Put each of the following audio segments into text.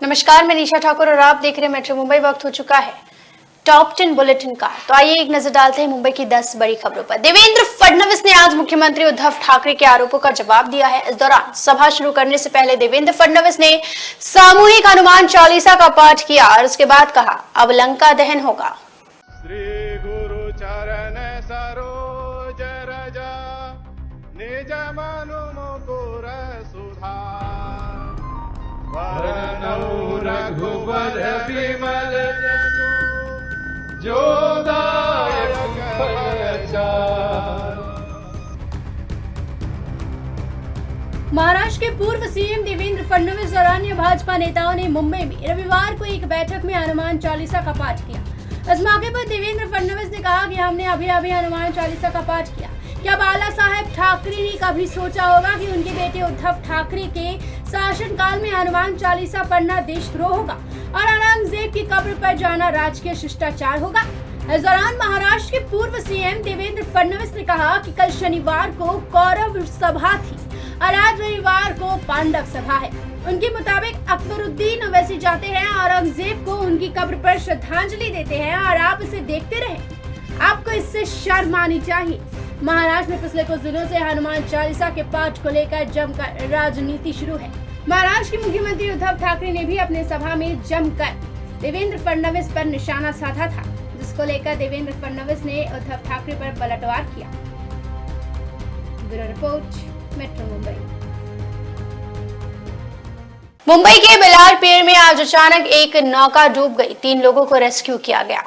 नमस्कार, मैं निशा ठाकुर और आप देख रहे हैं मेट्रो मुंबई। वक्त हो चुका है टॉप 10 बुलेटिन का। तो आइए एक नजर डालते हैं मुंबई की 10 बड़ी खबरों पर। देवेंद्र फडणवीस ने आज मुख्यमंत्री उद्धव ठाकरे के आरोपों का जवाब दिया है। इस दौरान सभा शुरू करने से पहले देवेंद्र फडणवीस ने सामूहिक हनुमान चालीसा का पाठ किया और उसके बाद कहा, अब लंका दहन होगा। श्री गुरु चरण सरोज रजा निज मनु मुकुर सुधार वरनौ रघुबर विमल जसु जो दायक फलचार। महाराष्ट्र के पूर्व सीएम देवेंद्र फडणवीस और अन्य भाजपा नेताओं ने मुंबई में रविवार को एक बैठक में हनुमान चालीसा का पाठ किया। इस मौके पर देवेंद्र फडणवीस ने कहा कि हमने अभी हनुमान चालीसा का पाठ किया। क्या बाला साहेब ठाकरे ने कभी सोचा होगा कि उनके बेटे उद्धव ठाकरे के शासनकाल में हनुमान चालीसा पढ़ना देशद्रोह होगा और औरंगजेब की कब्र पर जाना राजकीय शिष्टाचार होगा। इस दौरान महाराष्ट्र के पूर्व सीएम देवेंद्र फडणवीस ने कहा कि कल शनिवार को कौरव सभा थी और आज रविवार को पांडव सभा है। उनके मुताबिक अकबरुद्दीन ओवैसी जाते हैं, औरंगजेब को उनकी कब्र पर श्रद्धांजलि देते हैं और आप इसे देखते रहें। आपको इससे शर्म आनी चाहिए। महाराष्ट्र में पिछले कुछ दिनों से हनुमान चालीसा के पाठ को लेकर जमकर राजनीति शुरू है। महाराष्ट्र के मुख्यमंत्री उद्धव ठाकरे ने भी अपने सभा में जमकर देवेंद्र फडणवीस पर निशाना साधा था, जिसको लेकर देवेंद्र फडणवीस ने उद्धव ठाकरे पर पलटवार किया। Bureau report, metro Mumbai. Mumbai के बेलार पियर में आज अचानक एक नौका डूब गई। 3 लोगों को रेस्क्यू किया गया।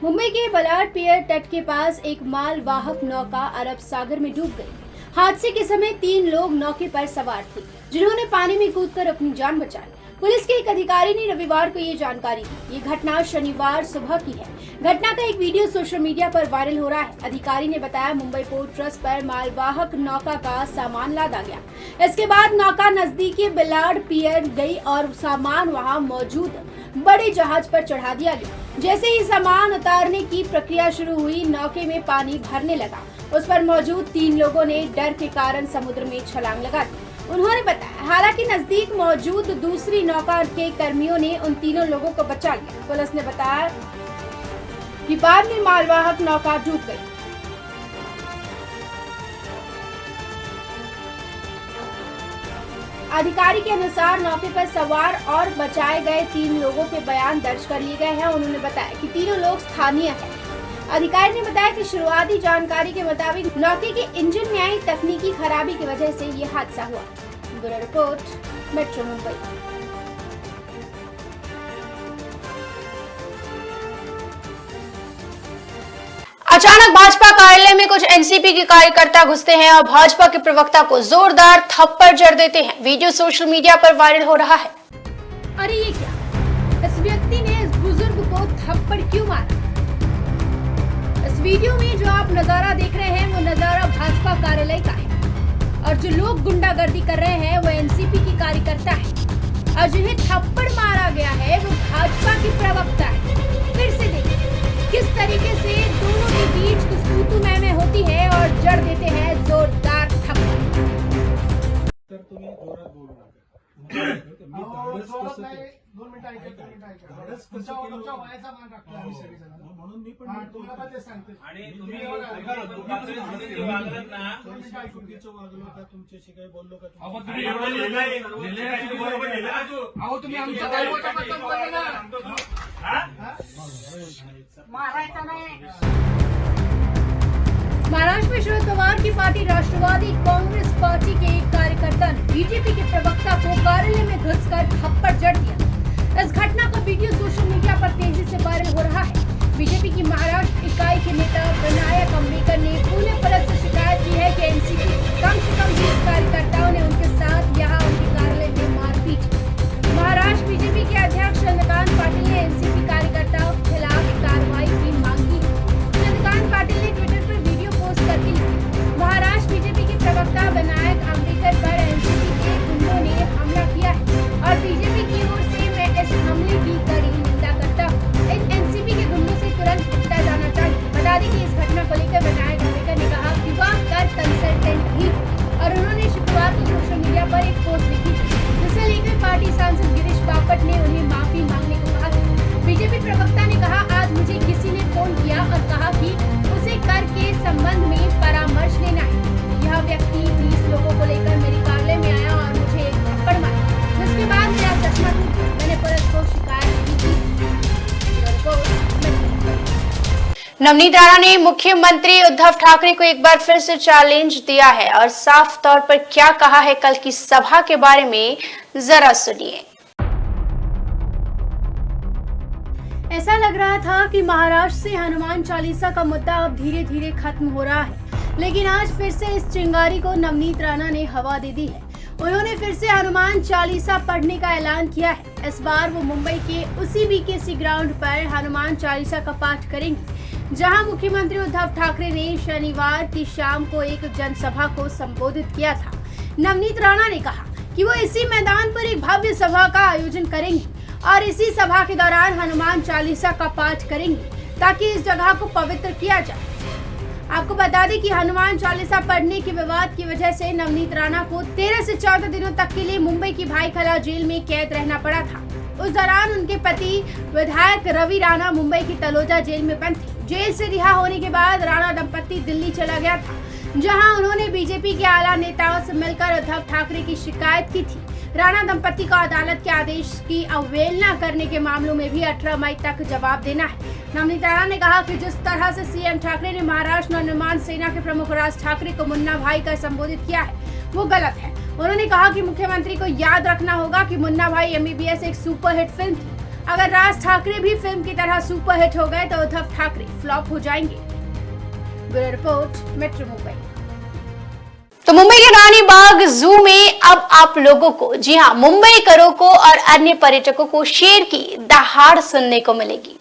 मुंबई के बेलार पियर तट के पास एक मालवाहक नौका अरब सागर में डूब गई। हादसे के समय 3 लोग नौके पर सवार थे, जिन्होंने पानी में कूदकर अपनी जान बचाई। पुलिस के एक अधिकारी ने रविवार को ये जानकारी दी। ये घटना शनिवार सुबह की है। घटना का एक वीडियो सोशल मीडिया पर वायरल हो रहा है। अधिकारी ने बताया, मुंबई पोर्ट ट्रस्ट पर मालवाहक नौका का सामान लादा गया। इसके बाद नौका नजदीकी बेलार पियर गई और सामान वहां मौजूद बड़े जहाज पर चढ़ा दिया गया। जैसे ही सामान उतारने की प्रक्रिया शुरू हुई, नौके में पानी भरने लगा। उस पर मौजूद 3 लोगों ने डर के कारण समुद्र में छलांग लगा दी। उन्होंने बताया, हालांकि नजदीक मौजूद दूसरी नौका के कर्मियों ने उन तीनों लोगों को बचा लिया। पुलिस ने बताया कि बाद में मालवाहक नौका डूब गई। अधिकारी के अनुसार नौके पर सवार और बचाए गए 3 लोगों के बयान दर्ज कर लिए गए हैं। उन्होंने बताया कि तीनों लोग स्थानीय हैं। अधिकारी ने बताया कि शुरुआती जानकारी के मुताबिक नौके के इंजन में आई तकनीकी खराबी की वजह से ये हादसा हुआ। Bureau report, metro Mumbai. अचानक भाजपा कार्यालय में कुछ एनसीपी के कार्यकर्ता घुसते हैं और भाजपा के प्रवक्ता को जोरदार थप्पड़ जड़ देते हैं। वीडियो सोशल मीडिया पर वायरल हो रहा है। अरे ये क्या, इस व्यक्ति ने इस बुजुर्ग को थप्पड़ क्यों मारा? इस वीडियो में जो आप नजारा देख रहे हैं वो नजारा भाजपा कार्यालय का है और जो लोग गुंडागर्दी कर रहे हैं वो एनसीपी की कार्यकर्ता है और जिन्हें थप्पड़ मारा गया है वो भाजपा की प्रवक्ता है। फिर से देखिए किस तरीके से दोनों के बीच कुछ तू-तू मैं होती है और जड़ देते हैं जोरदार थप्पड़। म्हणून मी पण तुम्हाला ते सांगते आणि तुम्ही चुकीचं वागलो का, तुमच्याशी काही बोललो का? तुम्ही आमच्या महाराष्ट्र में शरद पवार की पार्टी राष्ट्रवादी कांग्रेस पार्टी के एक कार्यकर्ता ने बीजेपी के प्रवक्ता को कार्यालय में घुसकर थप्पड़ जड़ दिया। इस घटना का वीडियो सोशल मीडिया पर तेजी से वायरल हो रहा है। बीजेपी की महाराष्ट्र इकाई के नेता विनायक अंबेकर ने पुणे पुलिस से शिकायत की है कि एनसीपी कम से कम 20 कार्यकर्ताओं ने उनके साथ यहां उनके कार्यालय में मारपीट की। महाराष्ट्र बीजेपी के अध्यक्ष चंद्रकांत पाटिल ने एनसीपी कार्यकर्ताओं के खिलाफ कार्रवाई की मांग की। चंद्रकांत पाटिल ने ट्विटर पर वीडियो पोस्ट करके महाराष्ट्र बीजेपी के प्रवक्ता विनायक अंबेकर पर एनसीपी के गुंडों ने हमला किया है और बीजेपी की ओर से मैं इस हमले की कड़ी निंदा करता हूँ। इन एनसीपी के गुंडों से तुरंत निपटा जाना चाहिए। बता दें कि इस घटना को लेकर नवनीत राणा ने मुख्यमंत्री उद्धव ठाकरे को एक बार फिर से चैलेंज दिया है और साफ तौर पर क्या कहा है कल की सभा के बारे में जरा सुनिए। ऐसा लग रहा था कि महाराष्ट्र से हनुमान चालीसा का मुद्दा अब धीरे धीरे खत्म हो रहा है, लेकिन आज फिर से इस चिंगारी को नवनीत राणा ने हवा दे दी है। उन्होंने फिर से हनुमान चालीसा पढ़ने का ऐलान किया है। इस बार वो मुंबई के उसी बीकेसी ग्राउंड पर हनुमान चालीसा का पाठ करेंगे, जहां मुख्यमंत्री उद्धव ठाकरे ने शनिवार की शाम को एक जनसभा को संबोधित किया था। नवनीत राणा ने कहा कि वो इसी मैदान पर एक भव्य सभा का आयोजन करेंगे और इसी सभा के दौरान हनुमान चालीसा का पाठ करेंगे ताकि इस जगह को पवित्र किया जाए। आपको बता दें कि हनुमान चालीसा पढ़ने के विवाद की वजह से नवनीत राणा को 13 से 14 दिनों तक के लिए मुंबई की भाईखला जेल में कैद रहना पड़ा था। उस दौरान उनके पति विधायक रवि राणा मुंबई की तलोजा जेल में बंद थे। जेल से रिहा होने के बाद राणा दंपत्ति दिल्ली चला गया था, जहां उन्होंने बीजेपी के आला नेताओं से मिलकर उद्धव ठाकरे की शिकायत की थी। राणा दंपत्ति को अदालत के आदेश की अवहेलना करने के मामलों में भी 18 मई तक जवाब देना है। नवनीत राणा ने कहा कि जिस तरह से सीएम ठाकरे ने महाराष्ट्र नवनिर्माण सेना के प्रमुख राज ठाकरे को मुन्ना भाई का संबोधित किया है, वो गलत है। उन्होंने कहा कि मुख्यमंत्री को याद रखना होगा कि मुन्ना भाई MBBS एक सुपरहिट फिल्म थी। अगर राज ठाकरे भी फिल्म की तरह सुपरहिट हो गए तो उद्धव ठाकरे फ्लॉप हो जाएंगे। Bureau report, metro Mumbai. तो मुंबई के रानी बाग जू में अब आप लोगों को, जी हां, मुंबई करों को और अन्य पर्यटकों को शेर की दहाड़ सुनने को मिलेगी।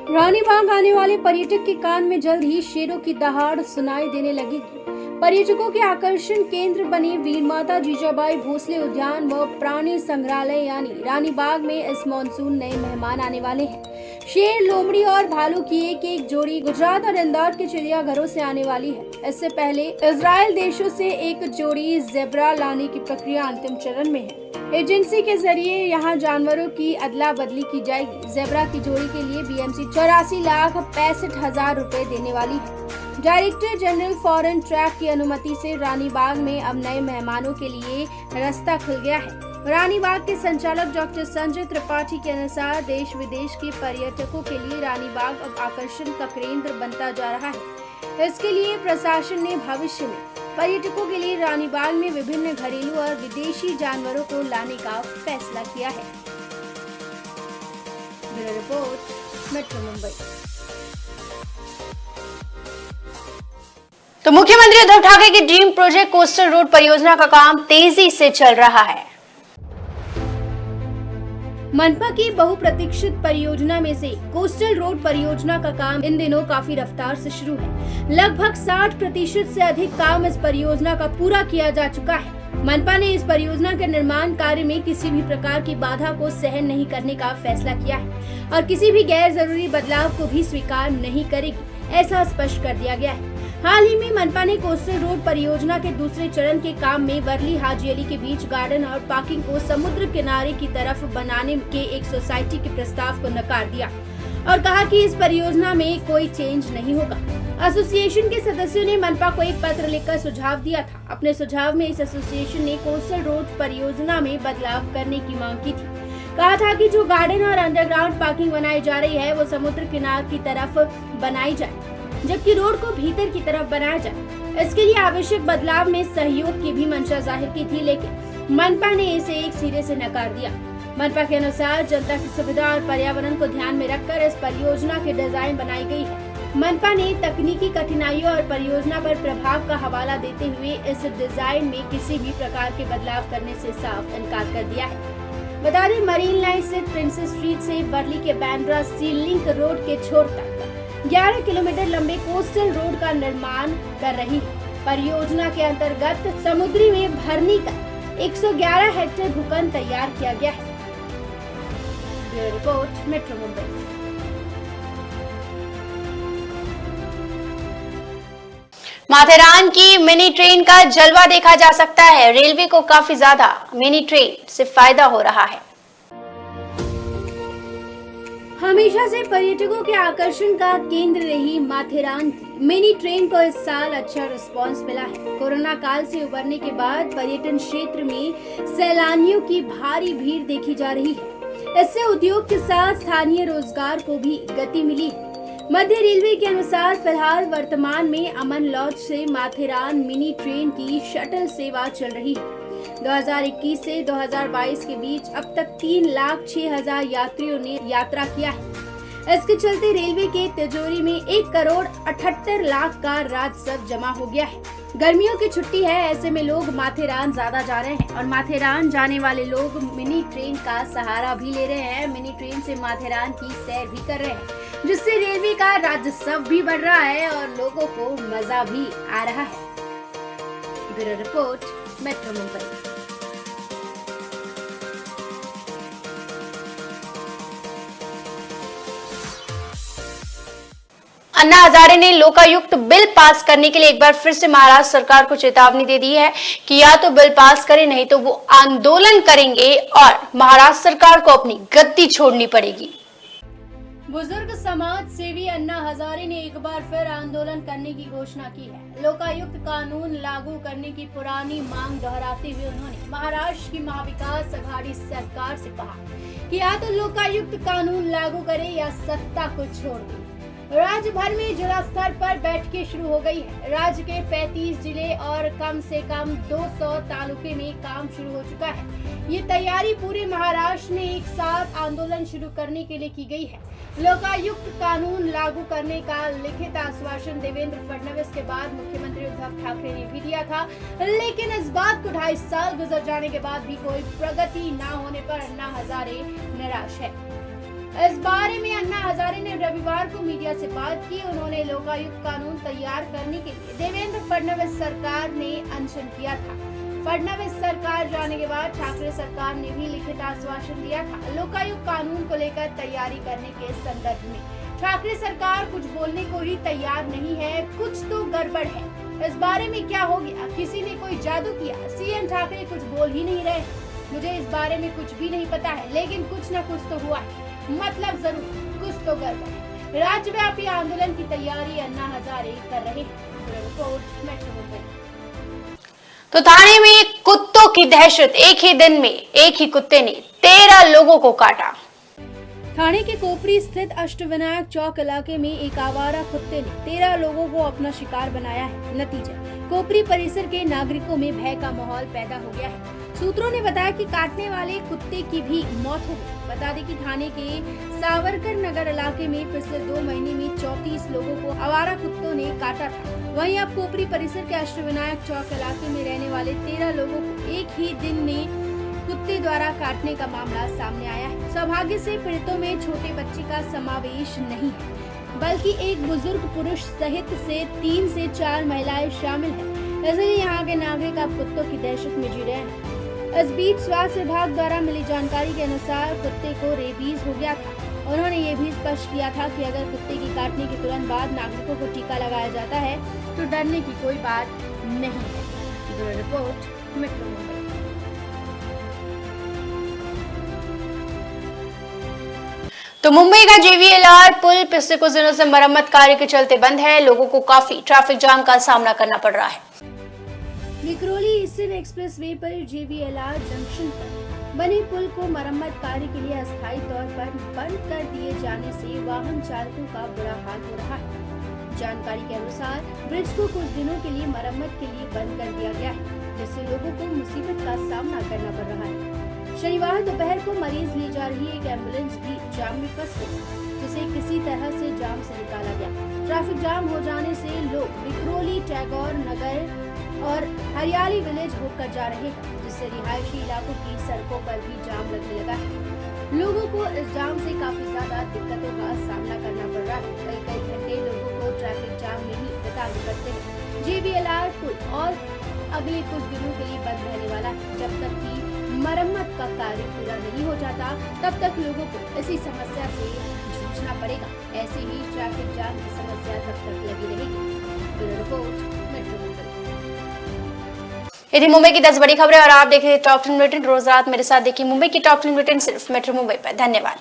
रानी बाग आने वाले पर्यटक के कान में जल्द ही शेरों की दहाड़ सुनाई देने लगेगी। पर्यटकों के आकर्षण केंद्र बने वीर माता जीजाबाई भोसले उद्यान व प्राणी संग्रहालय यानी रानी बाग में इस मॉनसून नए मेहमान आने वाले हैं। शेर, लोमड़ी और भालू की एक जोड़ी गुजरात और इंदौर के चिड़ियाघरों से आने वाली है। इससे पहले इजराइल देशों से एक जोड़ी जेब्रा लाने की प्रक्रिया अंतिम चरण में है। एजेंसी के जरिए यहां जानवरों की अदला बदली की जाएगी। जेब्रा की जोड़ी के लिए BMC 84,65,000 रुपए देने वाली है। डायरेक्टर जनरल फॉरेन ट्रैक की अनुमति से रानी बाग में अब नए मेहमानों के लिए रास्ता खुल गया है। रानी बाग के संचालक डॉक्टर संजय त्रिपाठी के अनुसार देश विदेश के पर्यटकों के लिए रानी बाग अब आकर्षण का केंद्र बनता जा रहा है। इसके लिए प्रशासन ने भविष्य में पर्यटकों के लिए रानी बाग में विभिन्न घरेलू और विदेशी जानवरों को लाने का फैसला किया है। Bureau report, metro Mumbai. तो मुख्यमंत्री उद्धव ठाकरे की ड्रीम प्रोजेक्ट कोस्टल रोड परियोजना का काम तेजी से चल रहा है। मनपा की बहुप्रतीक्षित परियोजना में से कोस्टल रोड परियोजना का काम इन दिनों काफी रफ्तार से शुरू है। लगभग 60% से अधिक काम इस परियोजना का पूरा किया जा चुका है। मनपा ने इस परियोजना के निर्माण कार्य में किसी भी प्रकार की बाधा को सहन नहीं करने का फैसला किया है और किसी भी गैर जरूरी बदलाव को भी स्वीकार नहीं करेगी, ऐसा स्पष्ट कर दिया गया है। हाल ही में मनपा ने कोस्टल रोड परियोजना के दूसरे चरण के काम में वर्ली हाजी अली के बीच गार्डन और पार्किंग को समुद्र किनारे की तरफ बनाने के एक सोसाइटी के प्रस्ताव को नकार दिया और कहा कि इस परियोजना में कोई चेंज नहीं होगा। एसोसिएशन के सदस्यों ने मनपा को एक पत्र लिखकर सुझाव दिया था। अपने सुझाव में इस एसोसिएशन ने कोस्टल रोड परियोजना में बदलाव करने की मांग की थी। कहा था कि जो गार्डन और अंडरग्राउंड पार्किंग बनाई जा रही है वो समुद्र किनारे की तरफ बनाई जाए, जबकि रोड को भीतर की तरफ बनाया जाए। इसके लिए आवश्यक बदलाव में सहयोग की भी मंशा जाहिर की थी, लेकिन मनपा ने इसे एक सिरे से नकार दिया। मनपा के अनुसार जनता की सुविधा और पर्यावरण को ध्यान में रखकर इस परियोजना की डिजाइन बनाई गई है। मनपा ने तकनीकी कठिनाइयों और परियोजना पर प्रभाव का हवाला देते हुए इस डिजाइन में किसी भी प्रकार के बदलाव करने से साफ इनकार कर दिया है। बता दें, मरीन लाइन स्थित प्रिंसेस स्ट्रीट से वर्ली के बांद्रा सी लिंक रोड के छोर तक 11 किलोमीटर लंबे कोस्टल रोड का निर्माण कर रही है। परियोजना के अंतर्गत समुद्री में भरनी का 111 हेक्टेयर भूखंड तैयार किया गया है। Bureau report, metro Mumbai. Matheran की मिनी ट्रेन का जलवा देखा जा सकता है। रेलवे को काफी ज्यादा मिनी ट्रेन से फायदा हो रहा है। हमेशा से पर्यटकों के आकर्षण का केंद्र रही माथेरान की मिनी ट्रेन को इस साल अच्छा रिस्पांस मिला है। कोरोना काल से उबरने के बाद पर्यटन क्षेत्र में सैलानियों की भारी भीड़ देखी जा रही है। इससे उद्योग के साथ स्थानीय रोजगार को भी गति मिली। मध्य रेलवे के अनुसार फिलहाल वर्तमान में अमन लॉज से माथेरान मिनी ट्रेन की शटल सेवा चल रही है। 2021 से 2022 के बीच अब तक 3,06,000 यात्रियों ने यात्रा किया है। इसके चलते रेलवे के तिजोरी में 1,78,00,000 का राजस्व जमा हो गया है। गर्मियों की छुट्टी है, ऐसे में लोग माथेरान ज्यादा जा रहे हैं और माथेरान जाने वाले लोग मिनी ट्रेन का सहारा भी ले रहे हैं। मिनी ट्रेन से माथेरान की सैर भी कर रहे हैं, जिससे रेलवे का राजस्व भी बढ़ रहा है और लोगों को मजा भी आ रहा है। Bureau report, metro Mumbai. Anna Hazare ने लोकायुक्त बिल पास करने के लिए एक बार फिर से महाराष्ट्र सरकार को चेतावनी दे दी है कि या तो बिल पास करें, नहीं तो वो आंदोलन करेंगे और महाराष्ट्र सरकार को अपनी गद्दी छोड़नी पड़ेगी। बुजुर्ग समाज सेवी अन्ना हजारे ने एक बार फिर आंदोलन करने की घोषणा की है। लोकायुक्त कानून लागू करने की पुरानी मांग दोहराते हुए उन्होंने महाराष्ट्र की महाविकास अघाड़ी सरकार से कहा कि या तो लोकायुक्त कानून लागू करे या सत्ता को छोड़ दे। राज्य भर में जिला स्तर पर बैठकें शुरू हो गई है। राज्य के 35 जिले और कम से कम 200 तालुके में काम शुरू हो चुका है। ये तैयारी पूरे महाराष्ट्र में एक साथ आंदोलन शुरू करने के लिए की गई है। लोकायुक्त कानून लागू करने का लिखित आश्वासन देवेंद्र फडणवीस के बाद मुख्यमंत्री उद्धव ठाकरे ने भी दिया था, लेकिन इस बात को 2.5 साल गुजर जाने के बाद भी कोई प्रगति न होने पर अन्ना हजारे निराश है। इस बारे में अन्ना हजारे ने रविवार को मीडिया से बात की। उन्होंने लोकायुक्त कानून तैयार करने के लिए देवेंद्र फडणवीस सरकार ने अनशन किया था। फडणवीस सरकार जाने के बाद ठाकरे सरकार ने भी लिखित आश्वासन दिया था लोकायुक्त कानून को लेकर तैयारी करने के संदर्भ में। ठाकरे सरकार कुछ बोलने को ही तैयार नहीं है, कुछ तो गड़बड़ है। इस बारे में क्या हो गया? किसी ने कोई जादू किया? सीएम ठाकरे कुछ बोल ही नहीं रहे। मुझे इस बारे में कुछ भी नहीं पता है, लेकिन कुछ न कुछ तो हुआ है, मतलब जरूर कुछ तो गड़बड़ है। राज्यव्यापी आंदोलन की तैयारी अन्ना हजारे कर रहे हैं। Report, metro Mumbai. तो थाने में कुत्तों की दहशत, एक ही दिन में एक ही कुत्ते ने 13 लोगों को काटा। थाने के कोपरी स्थित अष्टविनायक चौक इलाके में एक आवारा कुत्ते ने 13 लोगों को अपना शिकार बनाया है। नतीजा, कोपरी परिसर के नागरिकों में भय का माहौल पैदा हो गया है। सूत्रों ने बताया कि काटने वाले कुत्ते की भी मौत हो गई। बता दें कि थाने के सावरकर नगर इलाके में पिछले 2 महीने में 34 लोगों को आवारा कुत्तों ने काटा था। वहीं अब कोपरी परिसर के अष्टविनायक चौक इलाके में रहने वाले 13 लोगों को एक ही दिन में कुत्ते द्वारा काटने का मामला सामने आया है। सौभाग्य से पीड़ितों में छोटे बच्चे का समावेश नहीं है, बल्कि एक बुजुर्ग पुरुष सहित से 3 से 4 महिलाएं शामिल हैं। इसलिए यहाँ के नागरिक अब कुत्तों की दहशत में जी रहे हैं। इस बीच स्वास्थ्य विभाग द्वारा मिली जानकारी के अनुसार कुत्ते को रेबीज हो गया था। उन्होंने ये भी स्पष्ट किया था कि अगर कुत्ते की काटने के तुरंत बाद नागरिकों को टीका लगाया जाता है तो डरने की कोई बात नहीं है। Bureau report, metro Mumbai. तो मुंबई का JVLR पुल पिछले कुछ दिनों से मरम्मत कार्य के चलते बंद है। लोगों को काफी ट्रैफिक जाम का सामना करना पड़ रहा है। विक्रोली ईस्टर्न एक्सप्रेसवे पर JVLR जंक्शन पर बने पुल को मरम्मत कार्य के लिए अस्थायी तौर पर बंद कर दिए जाने से वाहन चालकों का बुरा हाल हो रहा है। जानकारी के अनुसार ब्रिज को कुछ दिनों के लिए मरम्मत के लिए बंद कर दिया गया है, जिससे लोगों को मुसीबत का सामना करना पड़ रहा है। शनिवार दोपहर को मरीज ले जा रही एक एम्बुलेंस भी जाम में फंस गई, जिसे किसी तरह से जाम से निकाला गया। ट्रैफिक जाम हो जाने से लोग विक्रोली, टैगोर नगर और हरियाली विलेज होकर जा रहे हैं, जिससे रिहायशी इलाकों की सड़कों पर भी जाम लगने लगा है। लोगों को इस जाम से काफी ज्यादा दिक्कतों का सामना करना पड़ रहा है। कई घंटे लोगों को ट्रैफिक जाम में ही बिताने पड़ते हैं। JVLR पुल और अगले कुछ दिनों के लिए बंद रहने वाला है। जब तक की मरम्मत का कार्य पूरा नहीं हो जाता, तब तक लोगों को इसी समस्या से जूझना पड़ेगा। ऐसे ही ट्रैफिक जाम की समस्या तब तक लगी रहेगी। Bureau report, metro Mumbai. ये थी मुंबई की 10 बड़ी खबरें और आप देख रहे थे टॉप 10 बुलेटिन। रोज रात मेरे साथ देखिए मुंबई की टॉप 10 बुलेटिन सिर्फ मेट्रो मुंबई पर। धन्यवाद।